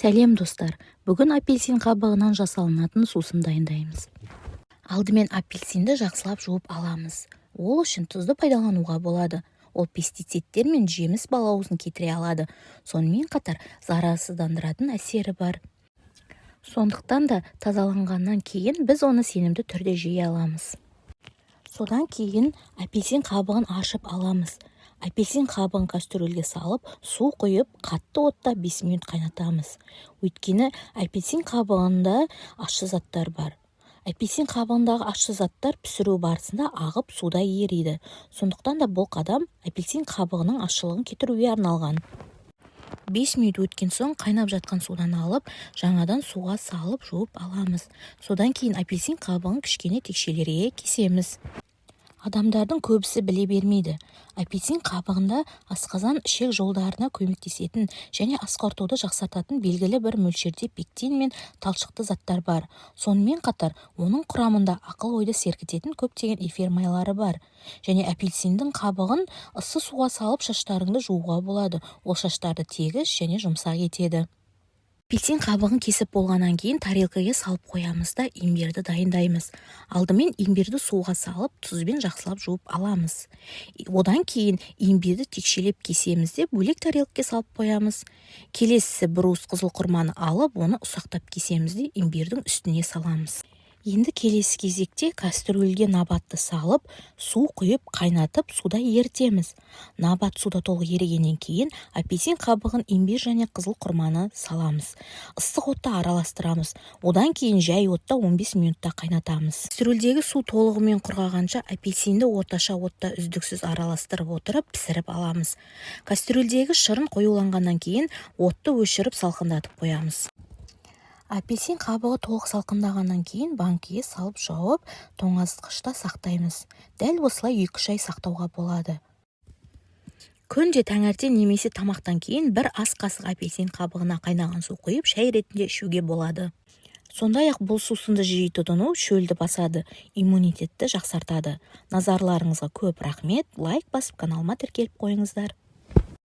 Сәлем достар, бүгін апельсин қабығынан жасалынатын сусын дайындаймыз. Алдымен апельсинді жақсылап жуып аламыз. Ол үшін тұзды пайдалануға болады. Ол пестицидтер мен жеміс балауызын кетіре алады. Сонымен қатар зарарсыздандыратын әсері бар. Сондықтан да тазаланғаннан кейін біз оны сенімді түрде жей аламыз. Содан кейін апельсин қабығын ашып аламыз. Апельсин қабығын кастрюльге салып, су құйып, қатты отта 5 минут қайнатамыз. Өйткені апельсин қабығында ащы заттар бар. Апельсин қабығындағы ащы заттар пісіру барысында ағып суда ериді. Сондықтан да бұл қадам апельсин қабығының ащылығын кетіруге арналған. 5 минут өткен соң қайнап жатқан судан алып, жаңадан суға салып жуып аламыз. Содан кейін апельсин қабығын кішкене текшелерге кесеміз. Адамдардың көбісі біле бермейді. Апельсин қабығында асқазан ішек жолдарына көмектесетін және асқартуды жақсартатын белгілі бір мөлшерде пектин мен талшықты заттар бар. Сонымен қатар оның құрамында ақыл-ойды сергітетін көптеген эфир майлары бар. Және апельсиндің қабығын ыссы суға салып шаштарыңды жууға болады. Ол шаштарды тегіс және жұмсақ етеді. Апельсин қабығын кесіп болғаннан кейін тарелкаға салып қоямыз да имбирді дайындаймыз. Алдымен имбирді суға салып, тұзбен жақсылап жуып аламыз. Одан кейін имбирді текшелеп кесеміз де бөлек тарелкаға салып қоямыз. Келесі бір уыс қызыл құрманы алып, оны ұсақтап кесеміз де имбирдің үстіне саламыз. Енді келесі кезекте кастрюльге набатты салып, су құйып, қайнатып, суда ерітеміз. Набат суда толық ерігеннен кейін апельсин қабығын имбир және қызыл құрманы саламыз. Ыстық отта араластырамыз. Одан кейін жай отта 15 минутта қайнатамыз. Кастрюльдегі су толығымен құрғағанша апельсинді орташа отта үздіксіз араластырып отырып пісіріп аламыз. Кастрюльдегі шырын қоюланғаннан кейін отты өшіріп салқындатып қоямыз. Апельсин қабығы толық салқындағаннан кейін банкіге салып жауып, тоңазытқышта сақтаймыз. Дәл осылай 2-3 ай сақтауға болады. Күнде таңертең немесе тамақтан кейін бір ас қасық апельсин қабығына қайнаған су құйып, шай ретінде ішуге болады. Сондай-ақ бұл сусынды жиі тұтыну шөлді басады, иммунитетті жақсартады. Назарларыңызға көп рахмет. Лайк басып, каналыма тіркеліп қойыңыздар.